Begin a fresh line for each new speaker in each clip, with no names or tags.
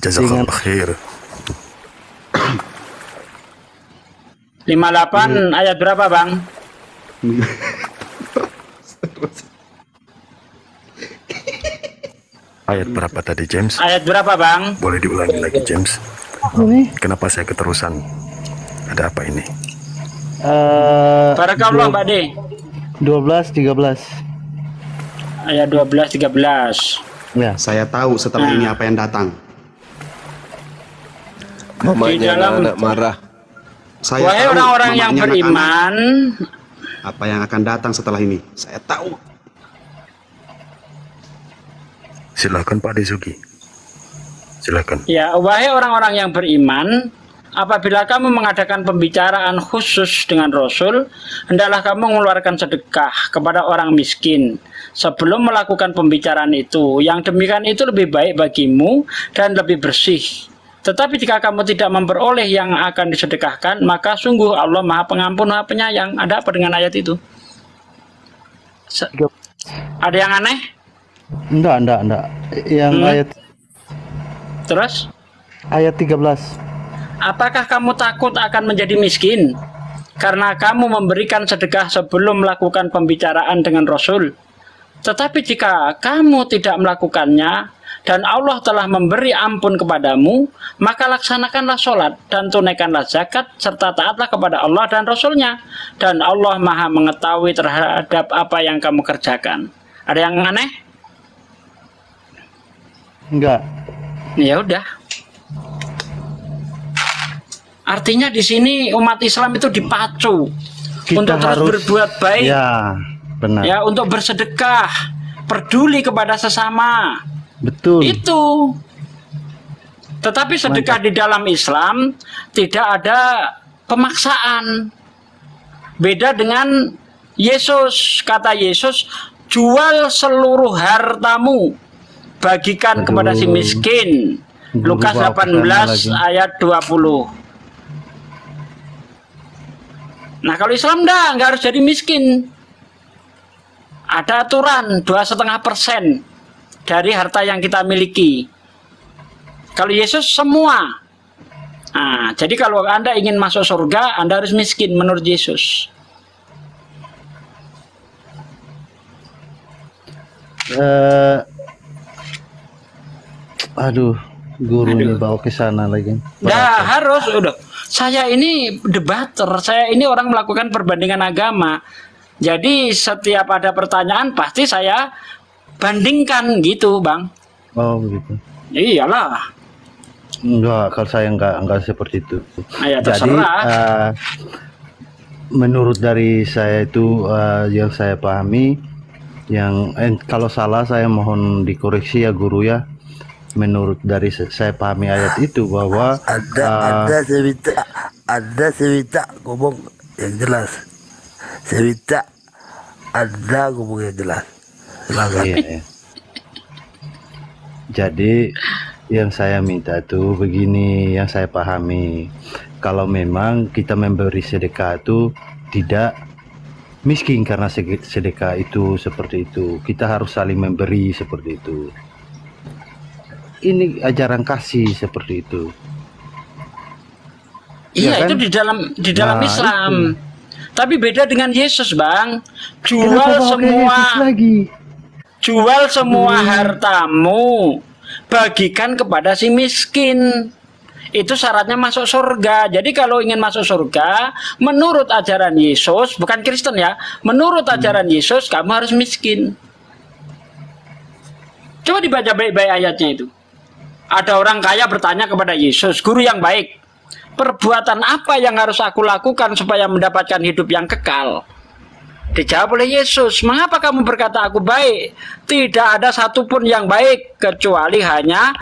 Jazakallah khair.
58 ayat berapa, Bang?
Ayat berapa tadi, James?
Ayat berapa, Bang?
Boleh diulangi lagi, James? Kenapa saya keterusan? Ada apa ini?
Barakallah, Mbak De.
12, 13.
Ayat 12, 13.
Ya.
Saya tahu setelah ini apa yang datang.
Di dalam
anak marah.
Saya
wahai
tahu
orang-orang yang
mamanya
beriman,
anak-anak, apa yang akan datang setelah ini. Saya tahu.
Silakan Pak Desuki. Silakan.
ya, wahai orang-orang yang beriman, apabila kamu mengadakan pembicaraan khusus dengan Rasul, hendaklah kamu mengeluarkan sedekah kepada orang miskin sebelum melakukan pembicaraan itu. Yang demikian itu lebih baik bagimu dan lebih bersih. Tetapi jika kamu tidak memperoleh yang akan disedekahkan, maka sungguh Allah Maha Pengampun, Maha Penyayang. Ada apa dengan ayat itu? Ada yang aneh?
Enggak. Yang ayat
Terus?
ayat 13.
Apakah kamu takut akan menjadi miskin karena kamu memberikan sedekah sebelum melakukan pembicaraan dengan Rasul? Tetapi jika kamu tidak melakukannya dan Allah telah memberi ampun kepadamu, maka laksanakanlah sholat dan tunaikanlah zakat serta taatlah kepada Allah dan Rasulnya, dan Allah Maha mengetahui terhadap apa yang kamu kerjakan. Ada yang aneh?
Enggak.
Ya udah. Artinya di sini umat Islam itu dipacu untuk terus berbuat baik.
Ya, benar.
Ya, untuk bersedekah, peduli kepada sesama.
Betul.
Itu. Tetapi sedekah di dalam Islam tidak ada pemaksaan. Beda dengan Yesus. Kata Yesus, jual seluruh hartamu, bagikan kepada si miskin. Lukas 18 ayat 20. Nah, kalau Islam nggak harus jadi miskin. Ada aturan 2,5% dari harta yang kita miliki. Kalau Yesus semua. Nah, jadi kalau Anda ingin masuk surga, Anda harus miskin menurut Yesus.
Aduh, gurunya bawa ke sana lagi.
Nah, harus udah. Saya ini debater, saya ini orang melakukan perbandingan agama. Jadi setiap ada pertanyaan pasti saya bandingkan gitu, Bang.
Oh, begitu.
Iyalah.
Enggak, kalau saya enggak seperti itu.
Ya,
jadi menurut dari saya itu yang saya pahami, yang kalau salah saya mohon dikoreksi ya guru ya. Menurut dari saya pahami ayat itu bahwa
ada saya minta ngomong yang jelas. Saya minta ada ngomong yang jelas.
Iya. Jadi yang saya minta itu begini, yang saya pahami, kalau memang kita memberi sedekah itu tidak miskin karena sedekah itu seperti itu, kita harus saling memberi seperti itu. Ini ajaran kasih seperti itu.
Iya,
ya kan?
itu di dalam Islam. Itu. Tapi beda dengan Yesus, Bang. Jual semua hartamu, bagikan kepada si miskin. Itu syaratnya masuk surga. Jadi kalau ingin masuk surga, menurut ajaran Yesus, bukan Kristen ya, menurut ajaran Yesus kamu harus miskin. Coba dibaca baik-baik ayatnya itu. Ada orang kaya bertanya kepada Yesus, guru yang baik, perbuatan apa yang harus aku lakukan supaya mendapatkan hidup yang kekal? Dijawab oleh Yesus, mengapa kamu berkata aku baik? Tidak ada satupun yang baik kecuali hanya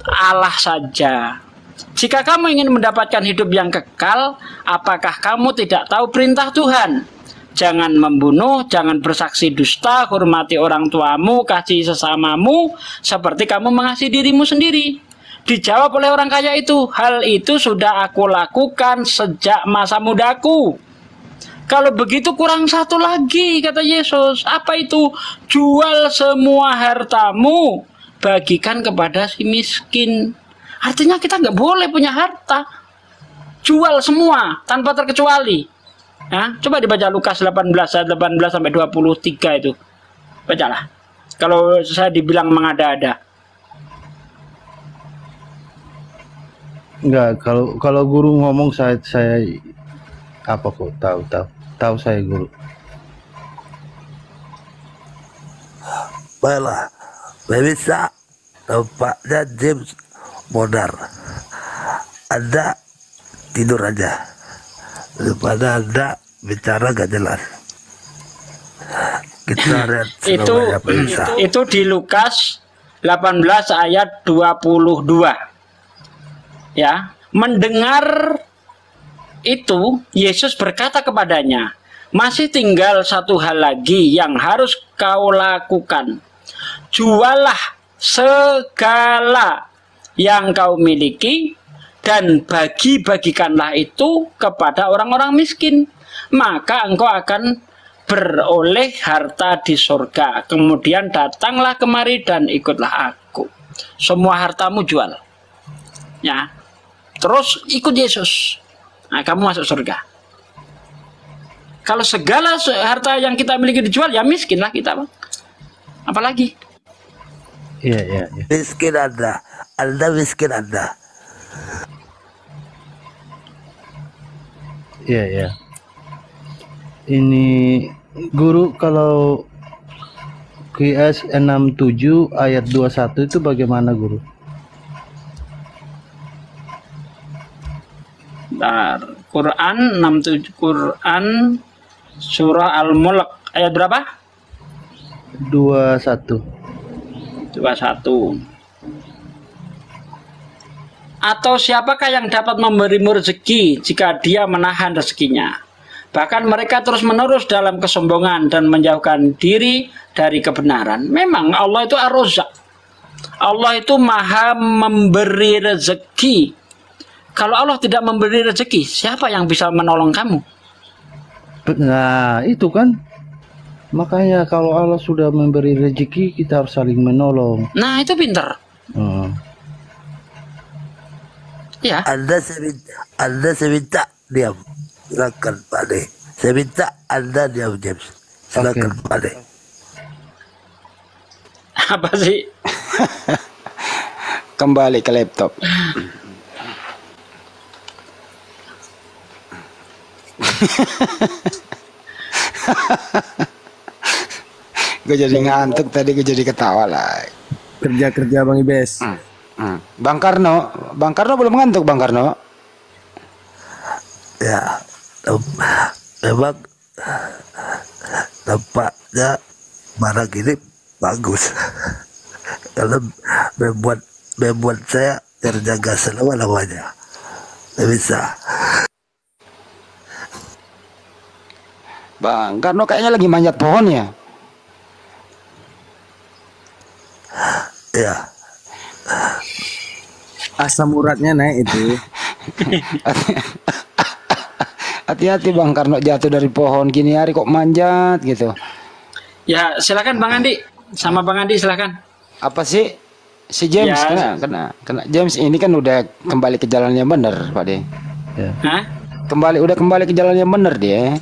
Allah saja. Jika kamu ingin mendapatkan hidup yang kekal, apakah kamu tidak tahu perintah Tuhan? Jangan membunuh, jangan bersaksi dusta, hormati orang tuamu, kasih sesamamu, seperti kamu mengasihi dirimu sendiri. Dijawab oleh orang kaya itu, hal itu sudah aku lakukan sejak masa mudaku. Kalau begitu kurang satu lagi, kata Yesus. Apa itu? Jual semua hartamu, bagikan kepada si miskin. Artinya kita nggak boleh punya harta. Jual semua tanpa terkecuali. Ya, coba dibaca Lukas 18 ayat 18 sampai 23 itu. Bacalah. Kalau saya dibilang mengada-ada.
Enggak, kalau guru ngomong saya apa kok tahu saya guru.
Baiklah, bisa tampaknya James modar. Anda tidur aja daripada Anda bicara gak jelas. Kita lihat
itu di Lukas 18 ayat 22. Ya, mendengar itu Yesus berkata kepadanya, masih tinggal satu hal lagi yang harus kau lakukan. Jualah segala yang kau miliki dan bagi-bagikanlah itu kepada orang-orang miskin. Maka engkau akan beroleh harta di surga. Kemudian datanglah kemari dan ikutlah aku. Semua hartamu jual. Ya. Terus ikut Yesus. Nah, kamu masuk surga. Kalau segala harta yang kita miliki dijual, ya miskin lah kita, Bang. Apalagi?
Iya.
Miskin Anda miskin Anda.
Iya. Ini guru, kalau QS 67 ayat 21 itu bagaimana guru?
Quran 67, Quran surah Al-Mulk ayat berapa?
21.
Atau siapakah yang dapat memberimu rezeki jika dia menahan rezekinya? Bahkan mereka terus-menerus dalam kesombongan dan menjauhkan diri dari kebenaran. Memang Allah itu Ar-Razzaq. Allah itu maha memberi rezeki. Kalau Allah tidak memberi rezeki, siapa yang bisa menolong kamu?
Nah, itu kan. Makanya kalau Allah sudah memberi rezeki, kita harus saling menolong.
Nah, itu pinter. Ya.
Anda saya minta diam. Silakan Pak De. Saya minta Anda diam, James. Silakan Pak De.
Apa sih?
Kembali ke laptop. Gue jadi ngantuk tadi, gue jadi ketawa lah.
Kerja Bang Ibes.
Bang Karno belum ngantuk Bang Karno?
Ya, memang tampaknya barang ini bagus. Kalau membuat saya terjaga selama-lamanya. Tidak bisa.
Bang Karno kayaknya lagi manjat pohon ya.
Ya.
Asam uratnya naik itu.
Hati-hati Bang Karno jatuh dari pohon gini hari kok manjat gitu.
Ya, silakan Bang Andi. Sama Bang Andi silakan.
Apa sih? Si James
Ya.
kena James ini kan udah kembali ke jalannya bener, Pak De.
Ya.
Hah?
Udah kembali ke jalannya bener dia.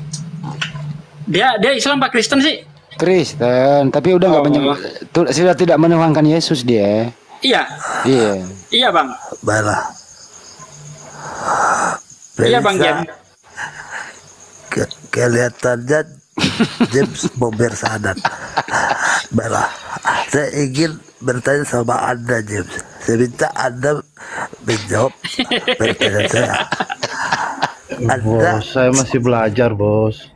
Dia Islam Pak Kristen sih?
Kristen, tapi udah nggak sudah tidak menuhankan Yesus dia.
Iya.
Iya.
Iya, Bang.
Baiklah.
Iya, Bang James.
Kelihatannya James mau bersahadat. Baiklah. Saya ingin bertanya sama Anda, James. Saya minta Anda menjawab pertanyaan saya.
Bos, saya masih belajar, Bos.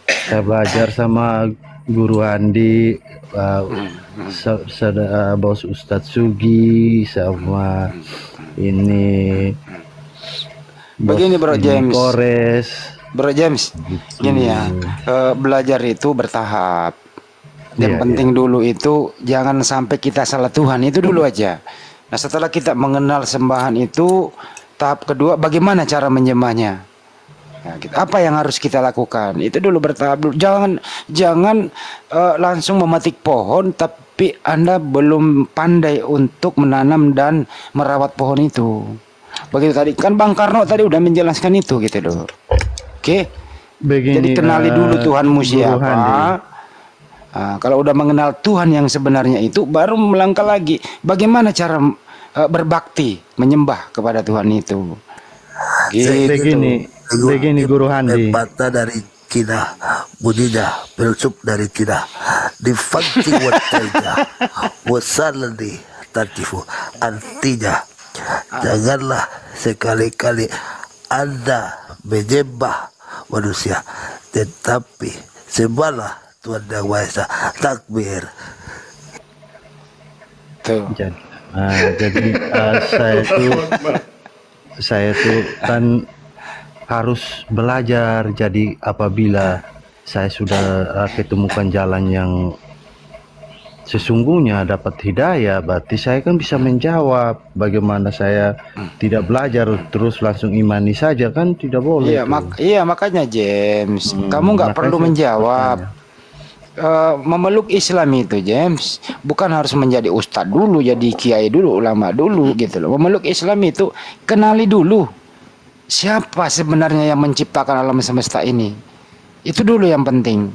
Saya belajar sama Guru Andi, Bos Ustadz Sugi, sama ini
Begini Bro James.
Kores.
Bro James, gini ya, belajar itu bertahap. Yang penting dulu itu jangan sampai kita salah Tuhan, itu dulu aja. Nah setelah kita mengenal sembahan itu, tahap kedua bagaimana cara menyembahnya. Nah, apa yang harus kita lakukan? Itu dulu bertahap dulu. Jangan langsung memetik pohon tapi Anda belum pandai untuk menanam dan merawat pohon itu. Begitu tadi kan Bang Karno tadi udah menjelaskan itu gitu loh. Oke. Jadi kenali dulu Tuhanmu siapa. Kalau udah mengenal Tuhan yang sebenarnya itu, baru melangkah lagi. Bagaimana cara berbakti, menyembah kepada Tuhan itu. Gitu.
Begini Guru Handi.
Patah dari Cina, bunyinya filsuf dari Cina. Difanti watainya, wasaladi tatifu. Artinya, janganlah sekali-kali Anda menyembah manusia, tetapi sembahlah Tuhan Yang Maha Esa. Takbir.
Tuh.
Jadi saya tuh kan harus belajar. Jadi apabila saya sudah ketemukan jalan yang sesungguhnya dapat hidayah, berarti saya kan bisa menjawab. Bagaimana saya tidak belajar terus langsung imani saja, kan tidak boleh.
Iya, makanya James, kamu nggak perlu menjawab. Memeluk Islam itu James bukan harus menjadi ustadz dulu, jadi kiai dulu, ulama dulu gitu loh. Memeluk Islam itu kenali dulu siapa sebenarnya yang menciptakan alam semesta ini. Itu dulu yang penting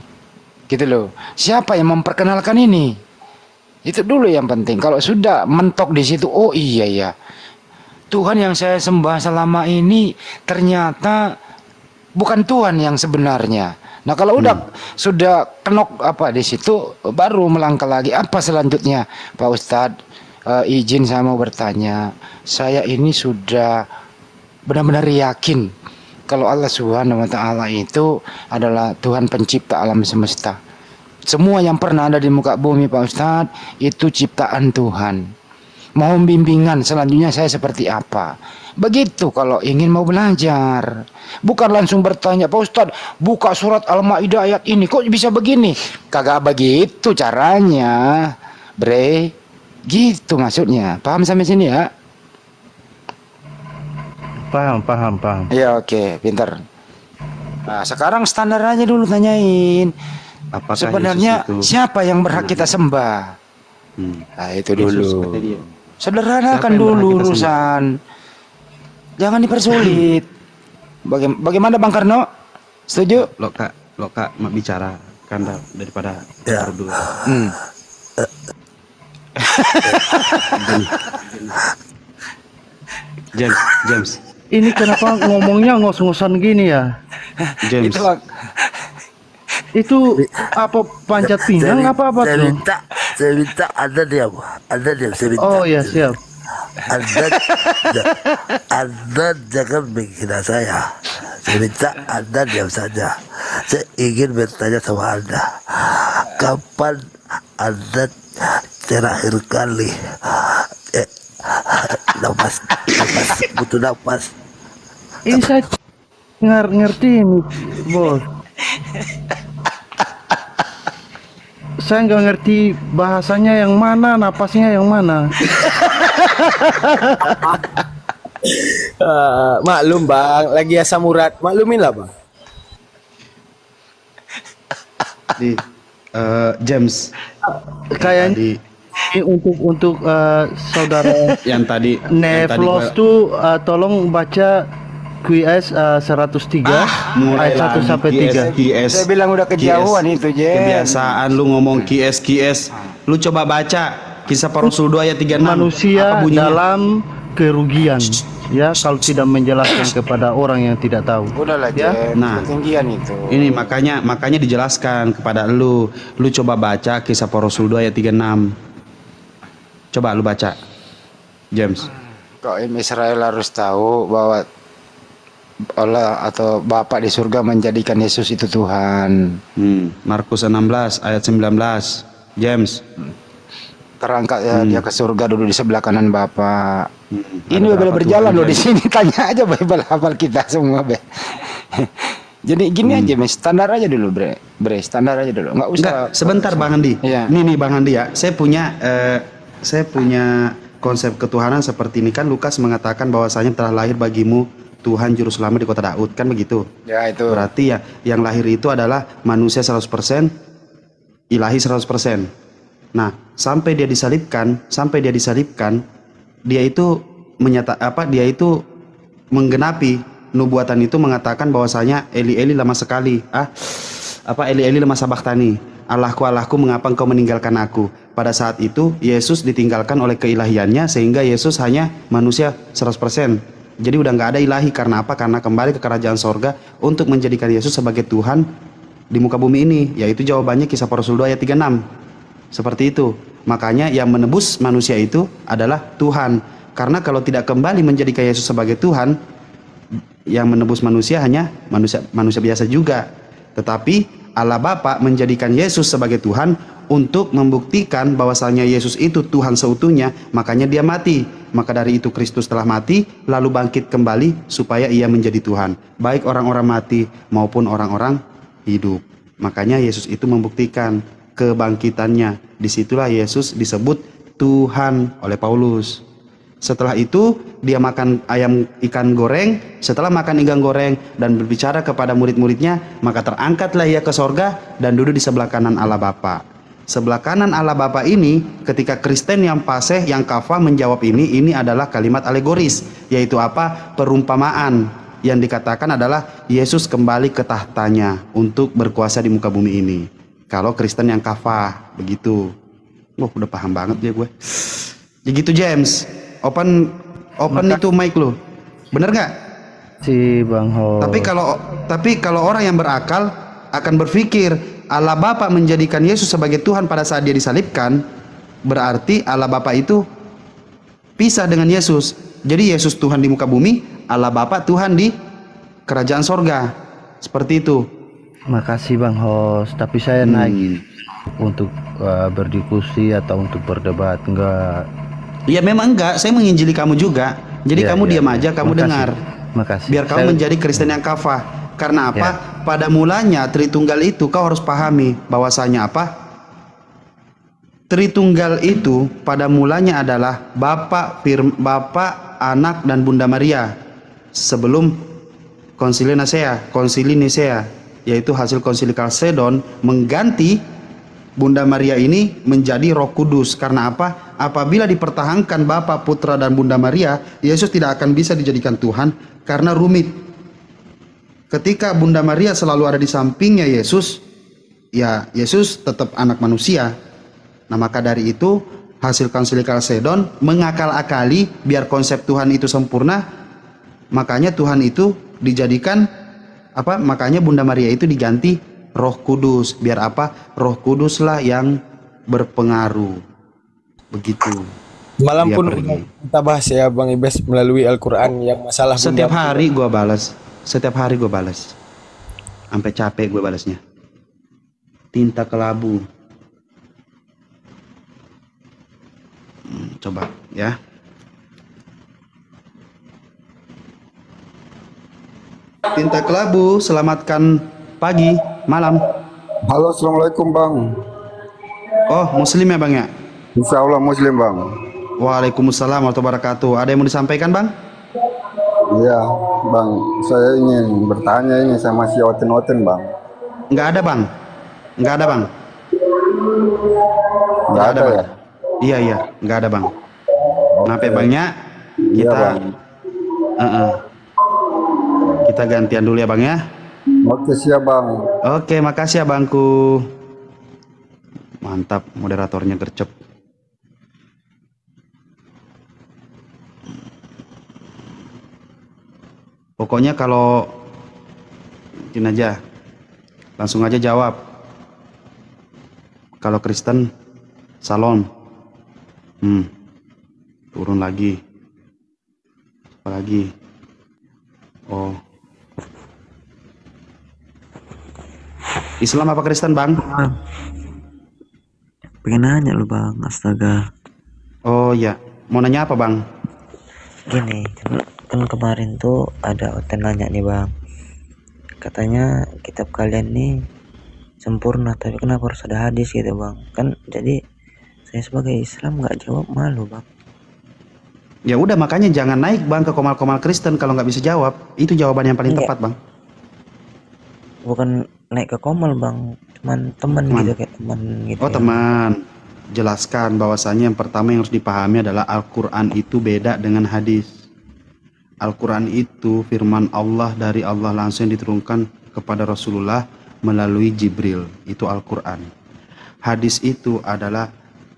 gitu loh. Siapa yang memperkenalkan ini, itu dulu yang penting. Kalau sudah mentok di situ, oh iya ya, Tuhan yang saya sembah selama ini ternyata bukan Tuhan yang sebenarnya. Nah kalau sudah kenok di situ, baru melangkah lagi. Apa selanjutnya, Pak Ustadz? Izin saya mau bertanya. Saya ini sudah benar-benar yakin kalau Allah Subhanahu Wa Taala itu adalah Tuhan pencipta alam semesta. Semua yang pernah ada di muka bumi, Pak Ustadz, itu ciptaan Tuhan. Mohon bimbingan selanjutnya saya seperti apa. Begitu kalau ingin mau belajar. Bukan langsung bertanya, Pak Ustadz, buka surat Al-Maidah ayat ini, kok bisa begini? Kagak begitu caranya, bre. Gitu maksudnya. Paham sampai sini ya?
Paham.
Ya oke, pintar. Nah sekarang standar aja dulu tanyain.
Apakah
sebenarnya
Yesus itu
siapa yang berhak kita sembah? Nah itu dulu. Sederhanakan
Siapa yang
dulu
berhak kita
urusan. Jangan dipersulit. Bagaimana Bang Karno? Setuju?
Lo kak mak bicara kan daripada
Ya.
berdua. James.
Ini kenapa ngomongnya ngos-ngosan gini ya?
James.
Itu apa, panjat pinang apa tuh?
Saya minta Anda diam. Saya minta.
Oh ya, siap.
Anda jangan menghina saya. Saya minta Anda diam saja. Saya ingin bertanya sama Anda, kapan Anda terakhir kali nafas butuh nafas?
Ini saya ngerti ini, bos. Saya nggak ngerti bahasanya yang mana, napasnya yang mana.
Maklum Bang, lagi asam urat. Maklumin lah Bang.
James.
Kayaknya untuk saudara
yang tadi
Nevlos tuh tolong baca QS 103 ayat 1 sampai 3.
Saya bilang udah kejauhan itu, Jen.
Kebiasaan lu ngomong QS. Lu coba baca Kisah Para Rasul 2 ayat 36.
Manusia dalam kerugian, ya, kalau tidak menjelaskan kepada orang yang tidak tahu.
Udahlah,
Ya.
Jen.
Nah,
Ketinggian itu.
Ini makanya dijelaskan kepada lu. Lu coba baca Kisah Para Rasul 2 ayat 36. Coba lu baca, James.
Kaum Israel harus tahu bahwa Allah atau Bapa di surga menjadikan Yesus itu Tuhan.
Markus 16 ayat 19. James.
Terangkat ya dia ke surga dulu di sebelah kanan Bapa. Ini Bible berjalan loh di sini. Tanya aja Bible hafal kita semua, Be. Jadi gini aja, Mas. Standar aja dulu, Bre. Standar aja dulu. Enggak usah.
Enggak, sebentar Bang Andi.
Iya.
Nih Bang Andi ya. Saya punya konsep ketuhanan seperti ini. Kan Lukas mengatakan bahwasanya telah lahir bagimu Tuhan Juru Selamat di kota Daud, kan begitu?
Ya itu.
Berarti ya yang lahir itu adalah manusia 100%, ilahi 100%. Nah, sampai dia disalibkan, dia itu dia itu menggenapi nubuatan itu, mengatakan bahwasanya Eli Eli lama sekali. Eli Eli lama sabachthani. Allahku Allahku mengapa engkau meninggalkan aku? Pada saat itu Yesus ditinggalkan oleh keilahiannya, sehingga Yesus hanya manusia 100%. Jadi udah nggak ada ilahi. Karena apa? Karena kembali ke kerajaan sorga untuk menjadikan Yesus sebagai Tuhan di muka bumi ini. Yaitu jawabannya Kisah Para Rasul 2 ayat 36. Seperti itu. Makanya yang menebus manusia itu adalah Tuhan. Karena kalau tidak kembali menjadikan Yesus sebagai Tuhan, yang menebus manusia hanya manusia biasa juga. Tetapi Allah Bapa menjadikan Yesus sebagai Tuhan untuk membuktikan bahwasanya Yesus itu Tuhan seutuhnya, makanya dia mati. Maka dari itu Kristus telah mati lalu bangkit kembali supaya ia menjadi Tuhan, baik orang-orang mati maupun orang-orang hidup. Makanya Yesus itu membuktikan kebangkitannya. Disitulah Yesus disebut Tuhan oleh Paulus. Setelah itu dia makan ayam ikan goreng. Setelah makan ikan goreng dan berbicara kepada murid-muridnya, maka terangkatlah ia ke sorga dan duduk di sebelah kanan Allah Bapa. Sebelah kanan Allah Bapa ini, ketika Kristen yang fasih, yang kafah menjawab ini adalah kalimat alegoris, yaitu apa? Perumpamaan. Yang dikatakan adalah Yesus kembali ke tahtanya untuk berkuasa di muka bumi ini. Kalau Kristen yang kafah begitu. Wah, udah paham banget ya gue. Begitu James. Open itu mic lu. Bener nggak?
Si Bang Ho.
Tapi kalau orang yang berakal akan berpikir Allah Bapa menjadikan Yesus sebagai Tuhan pada saat dia disalibkan, berarti Allah Bapa itu pisah dengan Yesus. Jadi Yesus Tuhan di muka bumi, Allah Bapa Tuhan di kerajaan sorga. Seperti itu.
Makasih Bang Host, tapi saya naik untuk berdiskusi atau untuk berdebat, enggak.
Ya memang enggak, saya menginjili kamu juga. Jadi kamu diam aja, kamu dengar.
Makasih.
Biar kamu menjadi Kristen yang kafah. Karena apa? Pada mulanya Tritunggal itu kau harus pahami bahwasanya apa? Tritunggal itu pada mulanya adalah Bapa, Anak dan Bunda Maria. Sebelum Konsili Nisea, yaitu hasil Konsili Kalsedon mengganti Bunda Maria ini menjadi Roh Kudus. Karena apa? Apabila dipertahankan Bapa, Putra dan Bunda Maria, Yesus tidak akan bisa dijadikan Tuhan karena rumit. Ketika Bunda Maria selalu ada di sampingnya Yesus, ya Yesus tetap anak manusia. Nah, maka dari itu hasil Konsili Kalsedon mengakal-akali biar konsep Tuhan itu sempurna. Makanya Tuhan itu dijadikan apa? Makanya Bunda Maria itu diganti Roh Kudus. Biar apa? Roh Kuduslah yang berpengaruh. Begitu.
Malam pun kita bahas ya Bang Ibes melalui Al-Quran yang masalah
setiap hari gue balas. Sampai capek gue balasnya. Tinta kelabu. Coba ya. Tinta kelabu, selamatkan pagi, malam.
Halo, assalamualaikum Bang.
Oh, Muslim ya Bang ya?
Insya Allah Muslim Bang.
Waalaikumsalam warahmatullahi wabarakatuh. Ada yang mau disampaikan Bang?
Iya Bang, saya ingin bertanya ini sama si Oten Bang.
Nggak ada Bang. Nggak ada Bang.
Nggak ada
Bang.
ya?
Iya, nggak ada Bang. Kenapa Bangnya?
Iya Bang.
Kita gantian dulu ya Bang ya.
Oke siap Bang.
Oke, makasih ya Bangku. Mantap, moderatornya gercep. Pokoknya kalau mungkin aja langsung aja jawab. Kalau Kristen salon. Turun lagi. Apa lagi? Oh. Islam apa Kristen, Bang?
Pengen nanya lu Bang, astaga.
Oh ya, mau nanya apa Bang?
Gini, kan kemarin tuh ada Oten nanya nih Bang. Katanya kitab kalian nih sempurna, tapi kenapa harus ada hadis gitu Bang? Kan jadi saya sebagai Islam nggak jawab, malu Bang.
Ya udah, makanya jangan naik Bang ke komal-komal Kristen kalau nggak bisa jawab. Itu jawaban yang paling tepat Bang.
Bukan naik ke komal Bang, cuman teman gitu, kayak teman gitu.
Oh ya. Teman. jelaskan bahwasanya yang pertama yang harus dipahami adalah Al-Quran itu beda dengan hadis. Al-Quran itu firman Allah dari Allah langsung yang diturunkan kepada Rasulullah melalui Jibril. Itu Al-Quran. Hadis itu adalah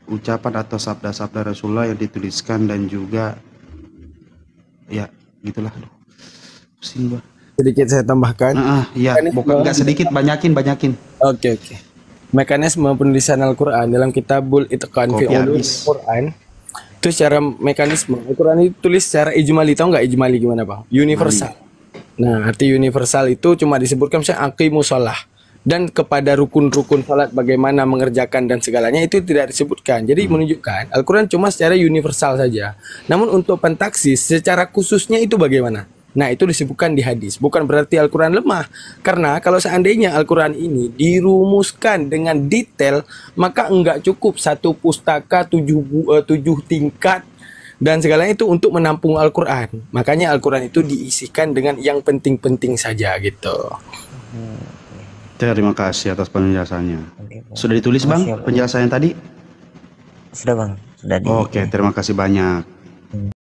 ucapan atau sabda-sabda Rasulullah yang dituliskan dan juga ya gitulah. Pusing gua.
Sedikit saya tambahkan.
Iya, bukan enggak sedikit, banyakin.
Oke. Mekanisme penulisan Al-Quran dalam Kitabul Itqan fi Ulumul Quran itu secara mekanisme Al-Quran itu tulis secara ijmali. Tahu nggak ijmali gimana bang? Universal. Nah arti universal itu cuma disebutkan misalnya aqimus shalah, dan kepada rukun-rukun salat bagaimana mengerjakan dan segalanya itu tidak disebutkan. Jadi menunjukkan Al-Quran cuma secara universal saja. Namun untuk pentaksis secara khususnya itu bagaimana? Nah itu disebutkan di hadis. Bukan berarti Al-Quran lemah. Karena kalau seandainya Al-Quran ini dirumuskan dengan detail, maka enggak cukup satu pustaka 7 tingkat dan segalanya itu untuk menampung Al-Quran. Makanya Al-Quran itu diisikan dengan yang penting-penting saja gitu.
Terima kasih atas penjelasannya. Sudah ditulis bang penjelasan yang tadi?
Sudah bang, sudah di.
Oke, terima kasih banyak.